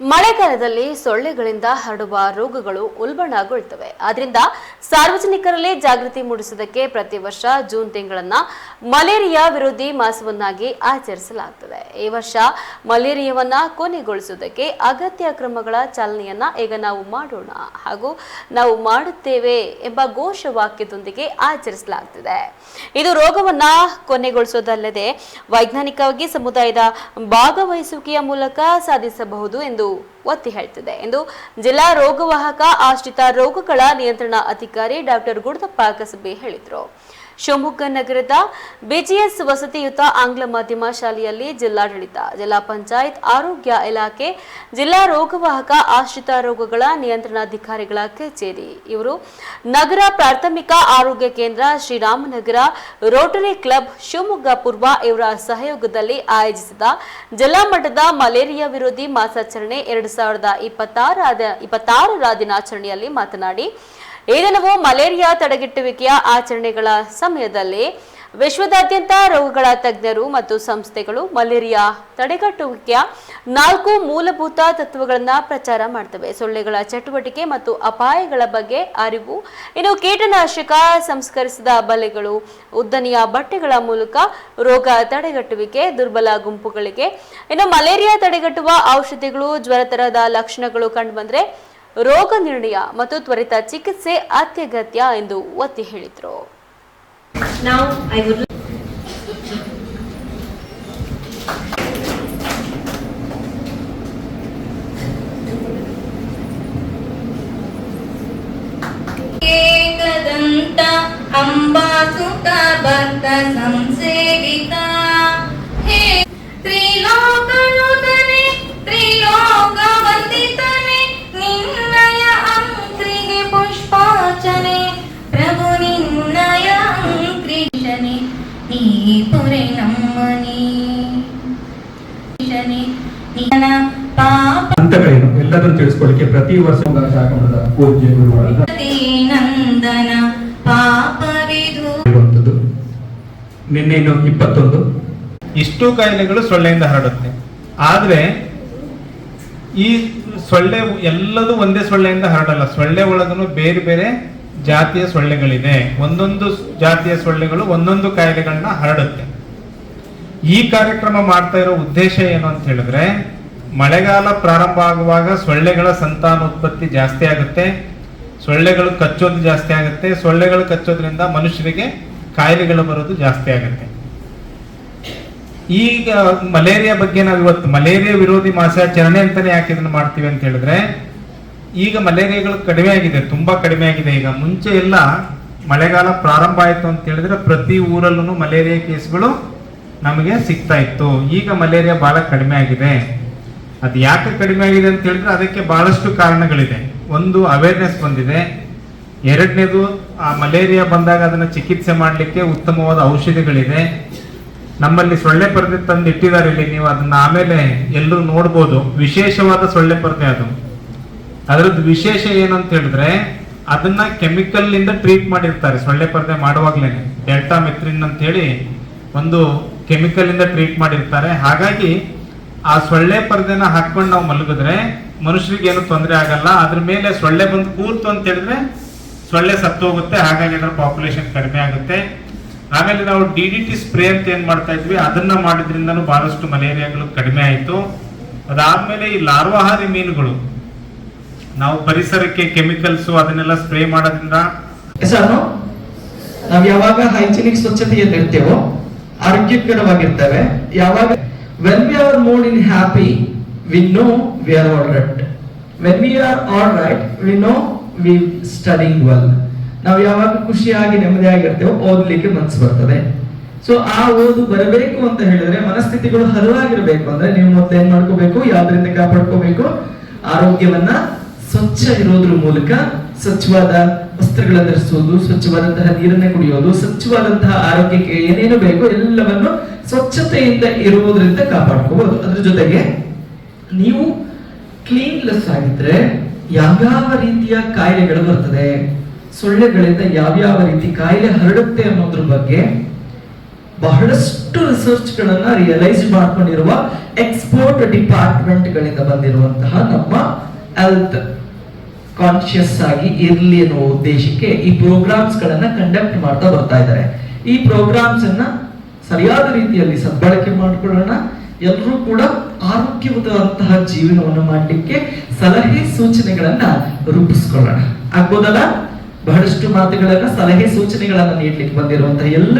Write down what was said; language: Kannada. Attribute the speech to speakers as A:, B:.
A: ಮಳೆಗಾಲದಲ್ಲಿ ಸೊಳ್ಳೆಗಳಿಂದ ಹರಡುವ ರೋಗಗಳು ಉಲ್ಬಣಗೊಳ್ಳುತ್ತವೆ. ಆದ್ದರಿಂದ ಸಾರ್ವಜನಿಕರಲ್ಲಿ ಜಾಗೃತಿ ಮೂಡಿಸುವುದಕ್ಕೆ ಪ್ರತಿ ವರ್ಷ ಜೂನ್ ತಿಂಗಳನ್ನ ಮಲೇರಿಯಾ ವಿರೋಧಿ ಮಾಸವನ್ನಾಗಿ ಆಚರಿಸಲಾಗುತ್ತದೆ. ಈ ವರ್ಷ ಮಲೇರಿಯಾವನ್ನ ಕೊನೆಗೊಳಿಸುವುದಕ್ಕೆ ಅಗತ್ಯ ಕ್ರಮಗಳ ಚಾಲನೆಯನ್ನ ಈಗ ನಾವು ಮಾಡೋಣ ಹಾಗೂ ನಾವು ಮಾಡುತ್ತೇವೆ ಎಂಬ ಘೋಷವಾಕ್ಯದೊಂದಿಗೆ ಆಚರಿಸಲಾಗುತ್ತಿದೆ. ಇದು ರೋಗವನ್ನ ಕೊನೆಗೊಳಿಸುವುದಲ್ಲದೆ ವೈಜ್ಞಾನಿಕವಾಗಿ ಸಮುದಾಯದ ಭಾಗವಹಿಸುವಿಕೆಯ ಮೂಲಕ ಸಾಧಿಸಬಹುದು ಎಂದು ಒತ್ತಿ ಹೇಳ್ತಿದೆ ಎಂದು ಜಿಲ್ಲಾ ರೋಗವಾಹಕ ಆಶ್ರಿತ ರೋಗಗಳ ನಿಯಂತ್ರಣ ಅಧಿಕಾರಿ ಡಾಕ್ಟರ್ ಗುಡದಪ್ಪ ಕಸಬೆ ಹೇಳಿದರು. ಶಿವಮೊಗ್ಗ ನಗರದ ಬಿಜಿಎಸ್ ವಸತಿಯುತ ಆಂಗ್ಲ ಮಾಧ್ಯಮ ಶಾಲೆಯಲ್ಲಿ ಜಿಲ್ಲಾಡಳಿತ, ಜಿಲ್ಲಾ ಪಂಚಾಯತ್, ಆರೋಗ್ಯ ಇಲಾಖೆ, ಜಿಲ್ಲಾ ರೋಗವಾಹಕ ಆಶ್ರಿತ ರೋಗಗಳ ನಿಯಂತ್ರಣಾಧಿಕಾರಿಗಳ ಕಚೇರಿ, ಇವರು ನಗರ ಪ್ರಾಥಮಿಕ ಆರೋಗ್ಯ ಕೇಂದ್ರ, ಶ್ರೀರಾಮನಗರ ರೋಟರಿ ಕ್ಲಬ್ ಶಿವಮೊಗ್ಗ ಪೂರ್ವ ಇವರ ಸಹಯೋಗದಲ್ಲಿ ಆಯೋಜಿಸಿದ ಜಿಲ್ಲಾ ಮಟ್ಟದ ಮಲೇರಿಯಾ ವಿರೋಧಿ ಮಾಸಾಚರಣೆ 2026ರ ದಿನಾಚರಣೆಯಲ್ಲಿ ಮಾತನಾಡಿ, ಈ ದಿನವು ಮಲೇರಿಯಾ ತಡೆಗಟ್ಟುವಿಕೆಯ ಆಚರಣೆಗಳ ಸಮಯದಲ್ಲಿ ವಿಶ್ವದಾದ್ಯಂತ ರೋಗಗಳ ತಜ್ಞರು ಮತ್ತು ಸಂಸ್ಥೆಗಳು ಮಲೇರಿಯಾ ತಡೆಗಟ್ಟುವಿಕೆಯ 4 ಮೂಲಭೂತ ತತ್ವಗಳನ್ನು ಪ್ರಚಾರ ಮಾಡ್ತವೆ. ಸೊಳ್ಳೆಗಳ ಚಟುವಟಿಕೆ ಮತ್ತು ಅಪಾಯಗಳ ಬಗ್ಗೆ ಅರಿವು, ಇನ್ನು ಕೀಟನಾಶಕ, ಸಂಸ್ಕರಿಸಿದ ಬಲೆಗಳು, ಉದ್ದನೆಯ ಬಟ್ಟೆಗಳ ಮೂಲಕ ರೋಗ ತಡೆಗಟ್ಟುವಿಕೆ, ದುರ್ಬಲ ಗುಂಪುಗಳಿಗೆ ಇನ್ನು ಮಲೇರಿಯಾ ತಡೆಗಟ್ಟುವ ಔಷಧಿಗಳು, ಜ್ವರ ತರಹದ ಲಕ್ಷಣಗಳು ಕಂಡುಬಂದರೆ ರೋಗ ನಿರ್ಣಯ ಮತ್ತು ತ್ವರಿತ ಚಿಕಿತ್ಸೆ ಅತ್ಯಗತ್ಯ ಎಂದು ಒತ್ತಿ ಹೇಳಿದರು.
B: ಏಕದಂತ ಅಂಬಾಸುತ ಭಕ್ತ ಸಂಸೇವಿತ ಹೇ ತ್ರಿಲೋಕನುತನೆ ತ್ರಿಲೋಕ ವಂದಿತನೆ ನಿನ್ನಯ ಅಂಕ್ರಿಗೆ ಪುಷ್ಪಾರ್ಚನೆ ಪ್ರಭು ನಿನ್ನಯ ಅಂಕ್ರಿಶನೆ ನೀ ಪುರೆ ನಮ್ಮನಿ ನಿನ್ನ ಪಾಪ
C: ಹಂತಗಳೇನು ಎಲ್ಲದನ್ನು ತಿಳಿಸ್ಕೊಳ್ಳಿಕ್ಕೆ ಪ್ರತಿ ವರ್ಷ ಶಾಖಮಠದ ಪೂಜ್ಯ ಗುರುಗಳಾದ
B: ನಂದನ ಪಾಪವಿದು
C: ನಿನ್ನೆ 21
D: ಇಷ್ಟು ಕಾಯಿಲೆಗಳು ಸೊಳ್ಳೆಯಿಂದ ಹರಡುತ್ತೆ. ಆದ್ರೆ ಈ ಸೊಳ್ಳೆ ಎಲ್ಲದೂ ಒಂದೇ ಸೊಳ್ಳೆಯಿಂದ ಹರಡಲ್ಲ. ಸೊಳ್ಳೆ ಒಳಗನು ಬೇರೆ ಬೇರೆ ಜಾತಿಯ ಸೊಳ್ಳೆಗಳಿದೆ. ಒಂದೊಂದು ಜಾತಿಯ ಸೊಳ್ಳೆಗಳು ಒಂದೊಂದು ಕಾಯಿಲೆಗಳನ್ನ ಹರಡುತ್ತೆ. ಈ ಕಾರ್ಯಕ್ರಮ ಮಾಡ್ತಾ ಇರೋ ಉದ್ದೇಶ ಏನು ಅಂತ ಹೇಳಿದ್ರೆ, ಮಳೆಗಾಲ ಪ್ರಾರಂಭ ಆಗುವಾಗ ಸೊಳ್ಳೆಗಳ ಸಂತಾನೋತ್ಪತ್ತಿ ಜಾಸ್ತಿ ಆಗುತ್ತೆ, ಸೊಳ್ಳೆಗಳು ಕಚ್ಚೋದು ಜಾಸ್ತಿ ಆಗುತ್ತೆ. ಸೊಳ್ಳೆಗಳು ಕಚ್ಚೋದ್ರಿಂದ ಮನುಷ್ಯರಿಗೆ ಕಾಯಿಲೆಗಳು ಬರೋದು ಜಾಸ್ತಿ ಆಗುತ್ತೆ. ಈಗ ಮಲೇರಿಯಾ ಬಗ್ಗೆ ನಾವು ಇವತ್ತು ಮಲೇರಿಯಾ ವಿರೋಧಿ ಮಾಸಾಚರಣೆ ಅಂತಾನೆ ಯಾಕೆ ಇದನ್ನ ಮಾಡ್ತೀವಿ ಅಂತ ಹೇಳಿದ್ರೆ, ಈಗ ಮಲೇರಿಯಾಗಳು ಕಡಿಮೆ ಆಗಿದೆ, ತುಂಬಾ ಕಡಿಮೆ ಆಗಿದೆ. ಈಗ ಮುಂಚೆ ಎಲ್ಲ ಮಳೆಗಾಲ ಪ್ರಾರಂಭ ಆಯ್ತು ಅಂತ ಹೇಳಿದ್ರೆ ಪ್ರತಿ ಊರಲ್ಲೂ ಮಲೇರಿಯಾ ಕೇಸ್ಗಳು ನಮಗೆ ಸಿಗ್ತಾ ಇತ್ತು. ಈಗ ಮಲೇರಿಯಾ ಬಹಳ ಕಡಿಮೆ ಆಗಿದೆ. ಅದು ಯಾಕೆ ಕಡಿಮೆ ಆಗಿದೆ ಅಂತ ಹೇಳಿದ್ರೆ ಅದಕ್ಕೆ ಬಹಳಷ್ಟು ಕಾರಣಗಳಿದೆ. ಒಂದು, ಅವೇರ್ನೆಸ್ ಬಂದಿದೆ. ಎರಡನೇದು, ಆ ಮಲೇರಿಯಾ ಬಂದಾಗ ಅದನ್ನ ಚಿಕಿತ್ಸೆ ಮಾಡಲಿಕ್ಕೆ ಉತ್ತಮವಾದ ಔಷಧಿಗಳಿದೆ. ನಮ್ಮಲ್ಲಿ ಸೊಳ್ಳೆ ಪರದೆ ತಂದು ಇಟ್ಟಿದ್ದಾರೆ ಇಲ್ಲಿ, ನೀವು ಅದನ್ನ ಆಮೇಲೆ ಎಲ್ಲರೂ ನೋಡ್ಬೋದು. ವಿಶೇಷವಾದ ಸೊಳ್ಳೆ ಪರದೆ ಅದು. ಅದರದ್ದು ವಿಶೇಷ ಏನು ಅಂತ ಹೇಳಿದ್ರೆ ಅದನ್ನ ಕೆಮಿಕಲ್ ಇಂದ ಟ್ರೀಟ್ ಮಾಡಿರ್ತಾರೆ. ಸೊಳ್ಳೆ ಪರದೆ ಮಾಡುವಾಗ್ಲೇನೆ ಡೆಲ್ಟಾಮೆಥ್ರಿನ್ ಅಂತ ಹೇಳಿ ಒಂದು ಕೆಮಿಕಲ್ ಇಂದ ಟ್ರೀಟ್ ಮಾಡಿರ್ತಾರೆ. ಹಾಗಾಗಿ ಆ ಸೊಳ್ಳೆ ಪರದೆನ ಹಾಕೊಂಡು ನಾವು ಮಲಗಿದ್ರೆ ಮನುಷ್ಯರಿಗೆ ಏನು ತೊಂದರೆ ಆಗಲ್ಲ. ಅದ್ರ ಮೇಲೆ ಸೊಳ್ಳೆ ಬಂದು ಕೂರ್ತು ಅಂತ ಹೇಳಿದ್ರೆ ಸೊಳ್ಳೆ ಸತ್ತು ಹೋಗುತ್ತೆ. ಹಾಗಾಗಿ ಅದರ ಪಾಪ್ಯುಲೇಷನ್ ಕಡಿಮೆ ಆಗುತ್ತೆ. ಆಮೇಲೆ ನಾವು DDT ಸ್ಪ್ರೇ ಅಂತ ಏನ್ ಮಾಡ್ತಾ ಇದ್ವಿ, ಅದನ್ನ ಮಾಡಿದ್ರಿಂದನೂ ಬಹಳಷ್ಟು ಮಲೇರಿಯಾಗಳು ಕಡಿಮೆ ಆಯ್ತು. ಅದಾದ್ಮೇಲೆ ಈ ಲಾರ್ವಾಹಾರಿ ಮೀನುಗಳು, ನಾವು ಪರಿಸರಕ್ಕೆ ಕೆಮಿಕಲ್ಸ್ ಅದನ್ನೆಲ್ಲ ಸ್ಪ್ರೇ ಮಾಡೋದ್ರಿಂದ
E: ನಾವು ಯಾವಾಗ ಹೈಜಿನಿಕ್ ಸ್ವಚ್ಛತೆಯಲ್ಲಿರ್ತೇವೋ ಆರೋಗ್ಯಕರವಾಗಿರ್ತೇವೆ. ಯಾವಾಗ when we are more in happy, we know we are all right. When we are all right, we know we studying well. ನಾವು ಯಾವಾಗ ಖುಷಿಯಾಗಿ ನೆಮ್ಮದಿಯಾಗಿರ್ತೇವೆ ಓದಲಿಕ್ಕೆ ಮನಸ್ಸು ಬರ್ತದೆ. ಸೊ ಆ ಓದು ಬರಬೇಕು ಅಂತ ಹೇಳಿದ್ರೆ ಮನಸ್ಥಿತಿಗಳು ಹದವಾಗಿರ್ಬೇಕು ಅಂದ್ರೆ ನೀವು ಮೊದಲು ಏನ್ ಮಾಡ್ಕೋಬೇಕು, ಯಾವ್ದ್ರಿಂದ ಕಾಪಾಡ್ಕೋಬೇಕು, ಆರೋಗ್ಯವನ್ನ ಸ್ವಚ್ಛ ಇರೋದ್ರ ಮೂಲಕ ಸ್ವಚ್ಛವಾದ ವಸ್ತ್ರಗಳನ್ನ ಧರಿಸೋದು, ಸ್ವಚ್ಛವಾದಂತಹ ನೀರನ್ನ ಕುಡಿಯೋದು, ಸ್ವಚ್ಛವಾದಂತಹ ಆರೋಗ್ಯಕ್ಕೆ ಏನೇನು ಬೇಕು ಎಲ್ಲವನ್ನು ಸ್ವಚ್ಛತೆಯಿಂದ ಇರುವುದರಿಂದ ಕಾಪಾಡ್ಕೋಬಹುದು. ಅದ್ರ ಜೊತೆಗೆ ನೀವು ಕ್ಲೀನ್ಲೆಸ್ ಆಗಿದ್ರೆ ಯಾವ್ಯಾವ ರೀತಿಯ ಕಾಯಿಲೆಗಳು ಬರ್ತದೆ, ಸೊಳ್ಳೆಗಳಿಂದ ಯಾವ್ಯಾವ ರೀತಿ ಕಾಯಿಲೆ ಹರಡುತ್ತೆ ಅನ್ನೋದ್ರ ಬಗ್ಗೆ ಬಹಳಷ್ಟು ರಿಸರ್ಚ್ ಗಳನ್ನ ರಿಯಲೈಸ್ ಮಾಡ್ಕೊಂಡಿರುವ ಎಕ್ಸ್ಪೋರ್ಟ್ ಡಿಪಾರ್ಟ್ಮೆಂಟ್ ಗಳಿಂದ ಬಂದಿರುವಂತಹ ನಮ್ಮ ಹೆಲ್ತ್ ಕಾನ್ಶಿಯಸ್ ಆಗಿ ಇರ್ಲಿ ಅನ್ನೋ ಉದ್ದೇಶಕ್ಕೆ ಈ ಪ್ರೋಗ್ರಾಮ್ಸ್ ಗಳನ್ನ ಕಂಡಕ್ಟ್ ಮಾಡ್ತಾ ಬರ್ತಾ ಇದ್ದಾರೆ. ಈ ಪ್ರೋಗ್ರಾಮ್ಸ್ ಅನ್ನ ಸರಿಯಾದ ರೀತಿಯಲ್ಲಿ ಸದ್ಬಳಕೆ ಮಾಡಿಕೊಳ್ಳೋಣ. ಎಲ್ಲರೂ ಕೂಡ ಆರೋಗ್ಯವಂತಹ ಜೀವನವನ್ನು ಮಾಡಲಿಕ್ಕೆ ಸಲಹೆ ಸೂಚನೆಗಳನ್ನ ರೂಪಿಸ್ಕೊಳ್ಳೋಣ. ಆಗ್ಬೋದಲ್ಲ? ಬಹಳಷ್ಟು ಮಾತುಗಳನ್ನ, ಸಲಹೆ ಸೂಚನೆಗಳನ್ನ ನೀಡಲಿಕ್ಕೆ ಬಂದಿರುವಂತಹ ಎಲ್ಲ